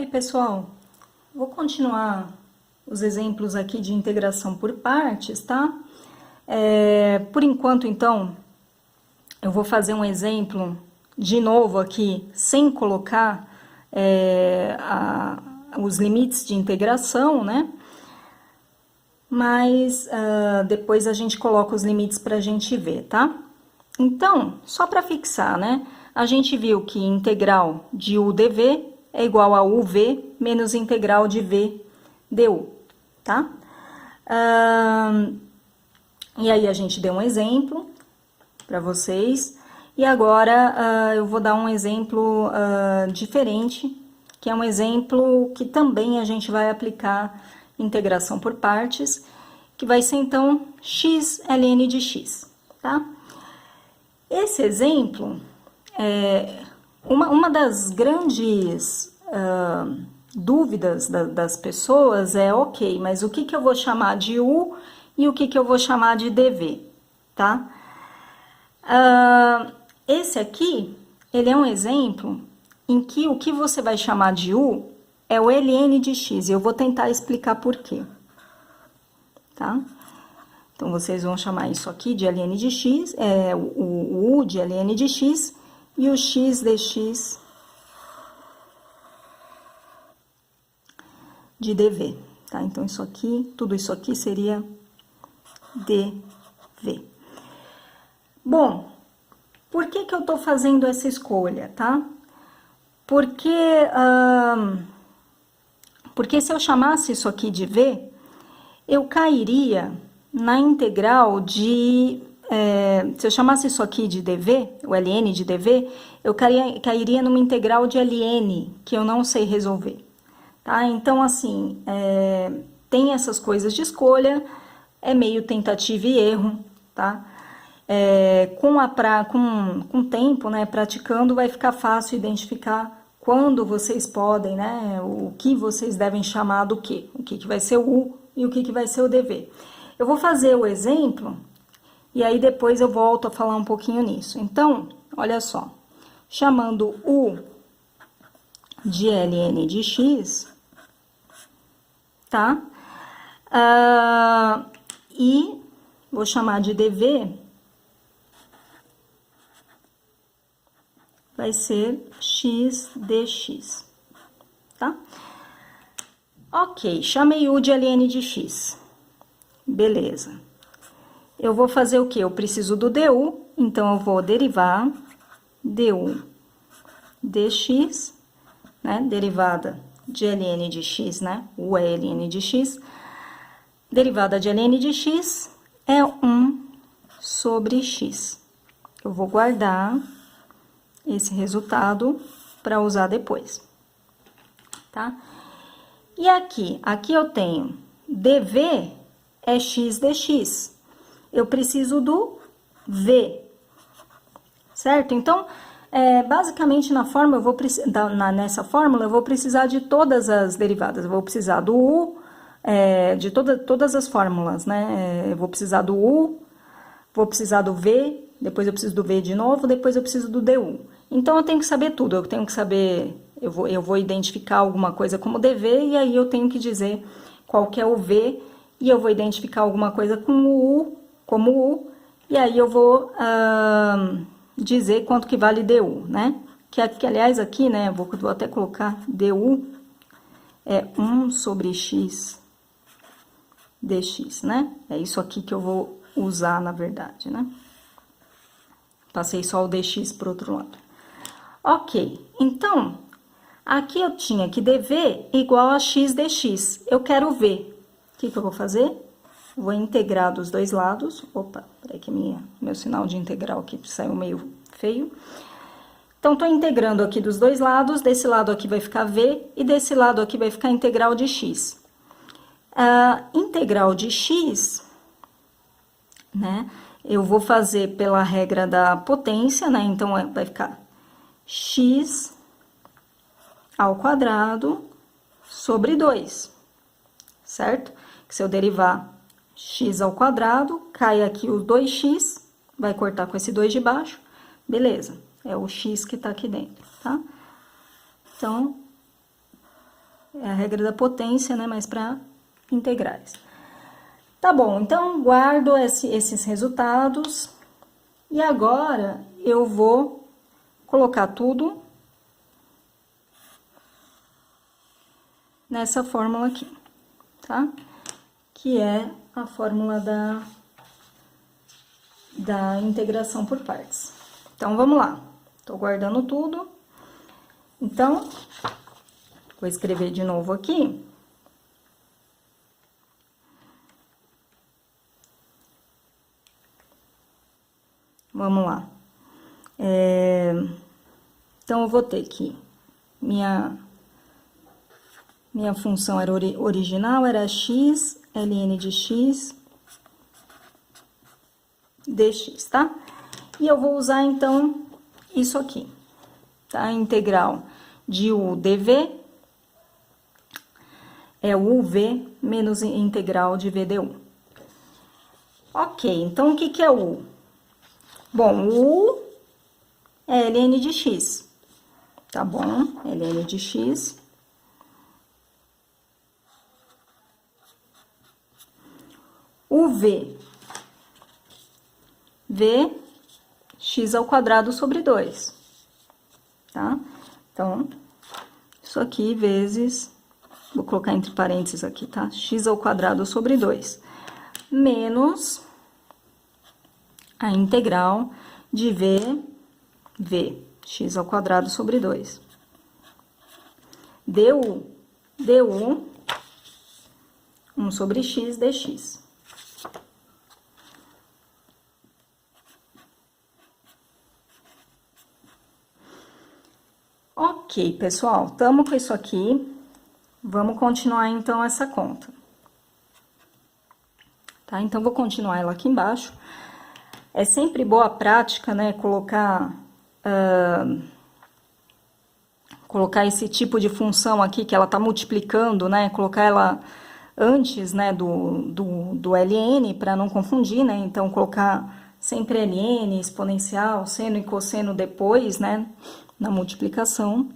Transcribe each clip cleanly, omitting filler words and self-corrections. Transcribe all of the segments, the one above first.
Oi, pessoal. Vou continuar os exemplos aqui de integração por partes, tá? Por enquanto, então, eu vou fazer um exemplo de novo aqui, sem colocar os limites de integração, né? Mas depois a gente coloca os limites para a gente ver, tá? Então, só para fixar, né? A gente viu que integral de u dv é igual a uv menos integral de v du, tá? E aí a gente deu um exemplo para vocês. E agora eu vou dar um exemplo diferente, que é um exemplo que também a gente vai aplicar integração por partes, que vai ser então x ln de x, tá? Esse exemplo, uma das grandes dúvidas das pessoas é, ok, mas o que eu vou chamar de u e o que eu vou chamar de dv, tá? Esse aqui, ele é um exemplo em que o que você vai chamar de u é o ln de x, e eu vou tentar explicar por quê, tá? Então, vocês vão chamar isso aqui de ln de x, o u de ln de x e o x dx de dv, tá? Então, isso aqui, tudo isso aqui seria dv. Bom, por que eu tô fazendo essa escolha, tá? Porque se eu chamasse isso aqui de v, eu cairia na integral de... se eu chamasse isso aqui de dv, o ln de dv, eu cairia numa integral de ln, que eu não sei resolver, tá? Então, assim, tem essas coisas de escolha, é meio tentativa e erro, tá? Com o tempo, né, praticando, vai ficar fácil identificar quando vocês podem, né, o que vocês devem chamar do quê, o que vai ser o u e o que vai ser o dv. Eu vou fazer o exemplo e aí depois eu volto a falar um pouquinho nisso. Então, olha só, chamando u de ln de x, tá? E vou chamar de dv, vai ser x dx, tá? Ok, chamei u de ln de x. Beleza. Eu vou fazer o quê? Eu preciso do du, então eu vou derivar du dx, né? Derivada de ln de x, né? U é ln de x. Derivada de ln de x é 1 sobre x. Eu vou guardar esse resultado para usar depois, tá? E aqui eu tenho dv é x dx. Eu preciso do v, certo? Então, basicamente na fórmula eu vou nessa fórmula eu vou precisar de todas as derivadas. Eu vou precisar do u, de todas as fórmulas, né? Eu vou precisar do u, vou precisar do v, depois eu preciso do v de novo, depois eu preciso do du. Então, eu tenho que saber tudo, eu tenho que saber, eu vou identificar alguma coisa como dv, e aí eu tenho que dizer qual que é o v, e eu vou identificar alguma coisa como u, e aí eu vou dizer quanto que vale du, né? Que aliás, aqui, né, vou até colocar du é 1 sobre x dx, né? É isso aqui que eu vou usar, na verdade, né? Passei só o dx para o outro lado. Ok, então, aqui eu tinha que dv igual a x dx. Eu quero v. O que eu vou fazer? Vou integrar dos dois lados. Opa, peraí que meu sinal de integral aqui saiu meio feio. Então, tô integrando aqui dos dois lados. Desse lado aqui vai ficar v e desse lado aqui vai ficar integral de x. Integral de x, né? Eu vou fazer pela regra da potência, né? Então, vai ficar x ao quadrado sobre 2, certo? Que se eu derivar x ao quadrado, cai aqui os 2x, vai cortar com esse 2 de baixo, beleza. É o x que tá aqui dentro, tá? Então, É a regra da potência, né? Mas para integrais. Tá bom, então guardo esses resultados. E agora eu vou colocar tudo nessa fórmula aqui, tá? Que é a fórmula da integração por partes. Então, vamos lá. Tô guardando tudo. Então, vou escrever de novo aqui. Vamos lá. Então, eu vou ter que... Minha função era original, era x, ln de x, dx, tá? E eu vou usar, então, isso aqui, tá? Integral de u dv é o uv menos integral de v du. Ok, então, o que que é u? Bom, u é ln de x, tá bom? Ln de x. O v x ao quadrado sobre 2, tá? Então, isso aqui vezes, vou colocar entre parênteses aqui, tá? X ao quadrado sobre 2, menos a integral de v, x ao quadrado sobre 2. du, 1 sobre x dx. Ok, pessoal, estamos com isso aqui. Vamos continuar, então, essa conta. Tá? Então, vou continuar ela aqui embaixo. É sempre boa prática, né, colocar esse tipo de função aqui, que ela tá multiplicando, né, colocar ela antes, né, do ln, para não confundir, né, então, colocar sempre ln, exponencial, seno e cosseno depois, né, na multiplicação,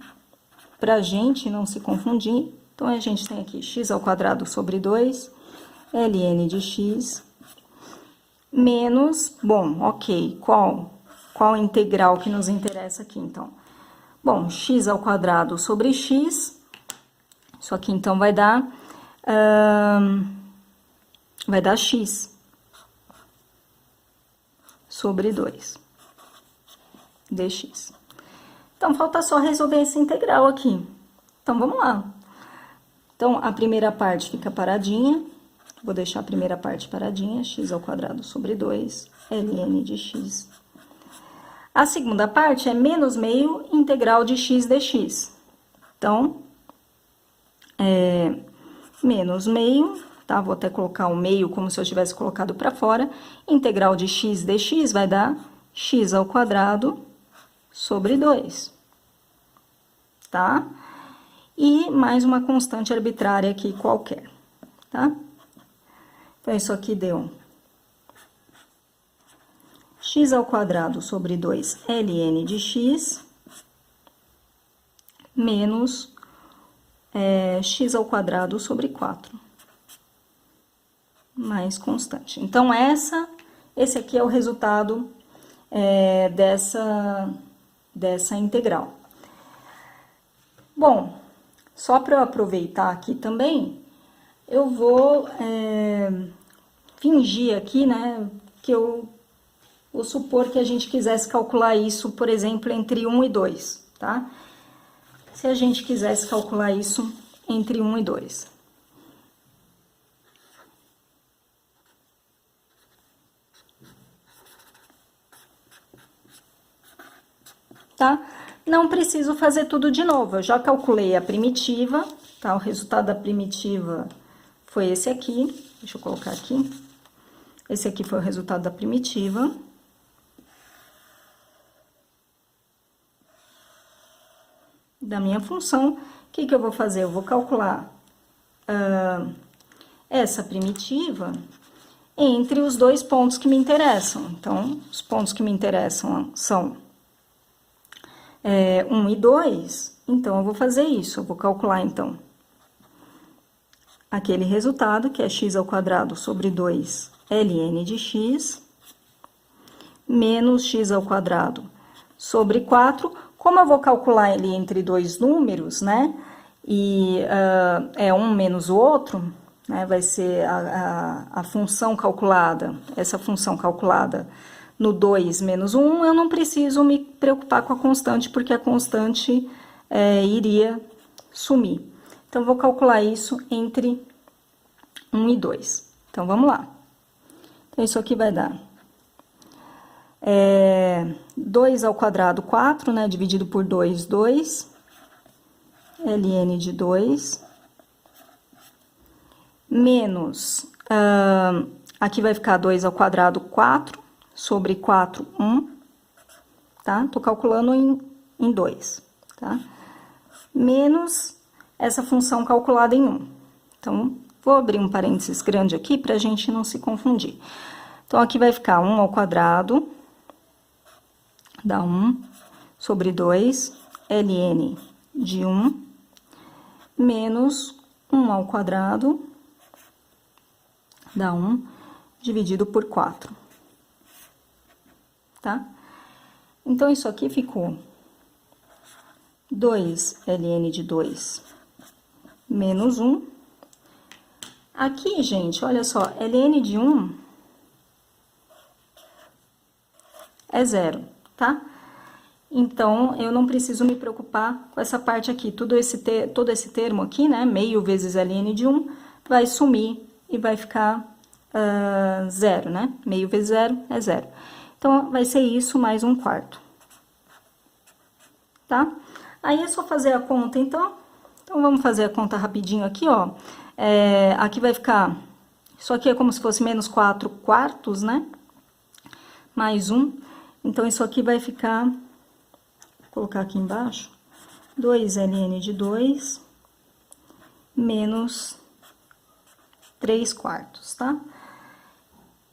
pra gente não se confundir. Então, a gente tem aqui x ao quadrado sobre 2, ln de x, menos, bom, ok, qual integral que nos interessa aqui, então? Bom, x ao quadrado sobre x, isso aqui, então, vai dar x sobre 2 dx. Então, falta só resolver essa integral aqui. Então, vamos lá. Então, a primeira parte fica paradinha. Vou deixar a primeira parte paradinha, x ao quadrado sobre 2, ln de x. A segunda parte é menos meio integral de x dx. Então, menos meio, tá? Vou até colocar o meio como se eu tivesse colocado para fora. Integral de x dx vai dar x ao quadrado sobre 2, tá? E mais uma constante arbitrária aqui qualquer, tá? Então, isso aqui deu x ao quadrado sobre 2 ln de x menos x ao quadrado sobre 4, mais constante. Então, esse aqui é o resultado dessa integral. Bom, só para eu aproveitar aqui também, eu vou fingir aqui, né, que eu vou supor que a gente quisesse calcular isso, por exemplo, entre 1 e 2, tá? Se a gente quisesse calcular isso entre 1 e 2. Tá? Não preciso fazer tudo de novo, eu já calculei a primitiva, tá? O resultado da primitiva foi esse aqui, deixa eu colocar aqui. Esse aqui foi o resultado da primitiva. Da minha função, o que eu vou fazer? Eu vou calcular essa primitiva entre os dois pontos que me interessam. Então, os pontos que me interessam são 1 e 2, então, eu vou fazer isso. Eu vou calcular, então, aquele resultado, que é x ao quadrado sobre 2 ln de x, menos x ao quadrado sobre 4. Como eu vou calcular ele entre dois números, né? E é um menos o outro, né? Vai ser a função calculada, essa função calculada no 2 menos 1, eu não preciso me preocupar com a constante, porque a constante iria sumir. Então, vou calcular isso entre 1 e 2. Então, vamos lá. Então, isso aqui vai dar 2 ao quadrado, 4, né? Dividido por 2, 2. ln de 2. Menos, aqui vai ficar 2 ao quadrado, 4. Sobre 4, 1. Tá? Tô calculando em 2, tá? Menos essa função calculada em 1. Então, vou abrir um parênteses grande aqui pra gente não se confundir. Então, aqui vai ficar 1 ao quadrado, dá 1, sobre 2, ln de 1, menos 1 ao quadrado, dá 1, dividido por 4. Tá? Então, isso aqui ficou 2 ln de 2 menos 1. Aqui, gente, olha só, ln de 1 é 0, tá? Então, eu não preciso me preocupar com essa parte aqui. Todo esse termo aqui, né, meio vezes ln de 1, vai sumir e vai ficar 0, né? Meio vezes 0 é 0. Então, vai ser isso mais 1/4. Tá? Aí, é só fazer a conta, então. Então, vamos fazer a conta rapidinho aqui, ó. Aqui vai ficar... Isso aqui é como se fosse menos 4/4, né? Mais 1. Então, isso aqui vai ficar... Vou colocar aqui embaixo. 2 ln de 2 menos 3/4, tá?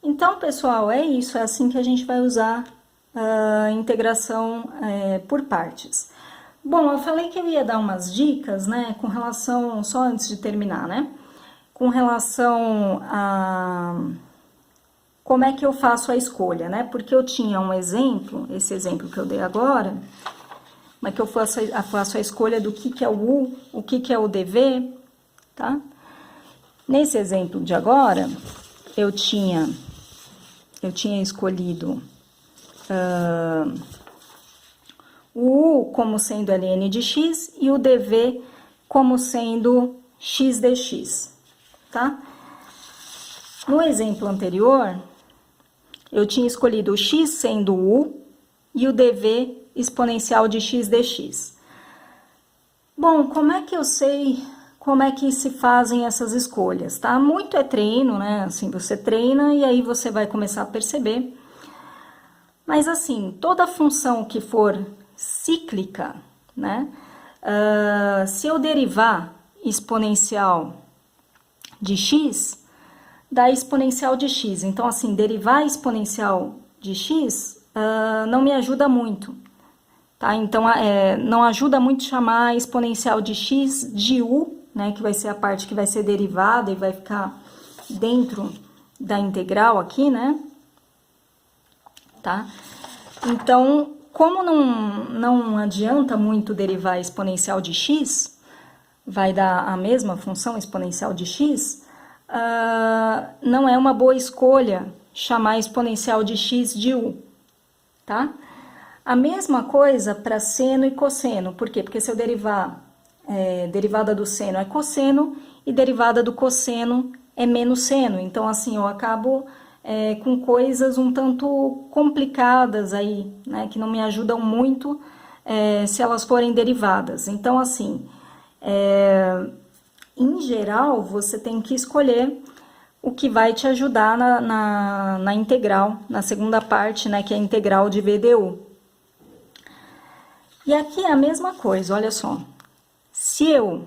Então, pessoal, é isso, é assim que a gente vai usar a integração por partes. Bom, eu falei que eu ia dar umas dicas, né, com relação, só antes de terminar, né, com relação a como é que eu faço a escolha, né, porque eu tinha um exemplo, esse exemplo que eu dei agora, mas que eu faço a escolha do que é o U, o que é o DV, tá? Nesse exemplo de agora, eu tinha escolhido o U como sendo ln de x e o dv como sendo x dx, tá? No exemplo anterior, eu tinha escolhido o x sendo U e o dv exponencial de x dx. Bom, como é que eu sei como é que se fazem essas escolhas, tá? Muito é treino, né? Assim, você treina e aí você vai começar a perceber. Mas, assim, toda função que for cíclica, né? Se eu derivar exponencial de x, dá exponencial de x. Então, assim, derivar exponencial de x não me ajuda muito, tá? Então, não ajuda muito chamar exponencial de x de u, né, que vai ser a parte que vai ser derivada e vai ficar dentro da integral aqui, né? Tá? Então, como não adianta muito derivar exponencial de x, vai dar a mesma função exponencial de x, não é uma boa escolha chamar exponencial de x de u, tá? A mesma coisa para seno e cosseno. Por quê? Porque se eu derivar derivada do seno é cosseno e derivada do cosseno é menos seno. Então, assim, eu acabo com coisas um tanto complicadas aí, né? Que não me ajudam muito se elas forem derivadas. Então, assim, em geral, você tem que escolher o que vai te ajudar na integral, na segunda parte, né? Que é a integral de VDU. E aqui é a mesma coisa, olha só. Se eu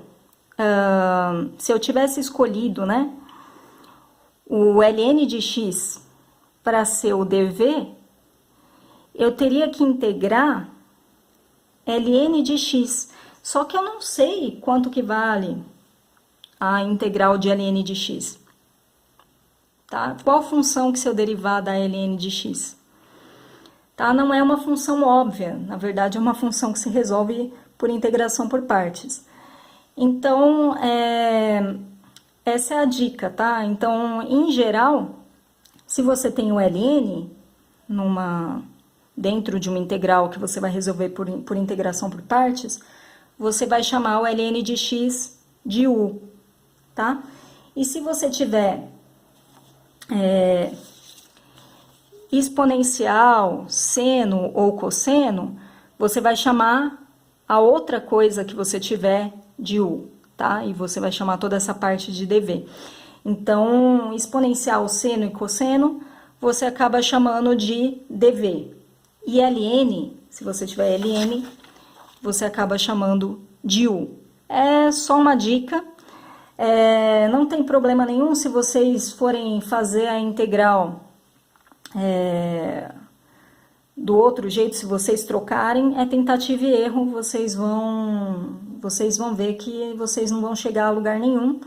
tivesse escolhido, né, o ln de x para ser o dv, eu teria que integrar ln de x. Só que eu não sei quanto que vale a integral de ln de x? Tá? Qual função que seu derivar dá ln de x? Tá? Não é uma função óbvia, na verdade é uma função que se resolve por integração por partes. Então, essa é a dica, tá? Então, em geral, se você tem o ln dentro de uma integral que você vai resolver por integração por partes, você vai chamar o ln de x de u, tá? E se você tiver exponencial, seno ou cosseno, você vai chamar a outra coisa que você tiver de u, tá? E você vai chamar toda essa parte de dv. Então, exponencial, seno e cosseno, você acaba chamando de dv. E ln, se você tiver ln, você acaba chamando de u. É só uma dica. Não tem problema nenhum se vocês forem fazer a integral do outro jeito, se vocês trocarem, é tentativa e erro, vocês vão ver que vocês não vão chegar a lugar nenhum,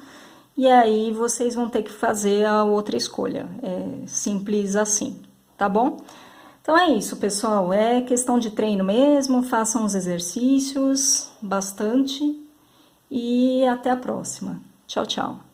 e aí vocês vão ter que fazer a outra escolha, é simples assim, tá bom? Então é isso, pessoal, é questão de treino mesmo, façam os exercícios bastante, e até a próxima. Tchau, tchau.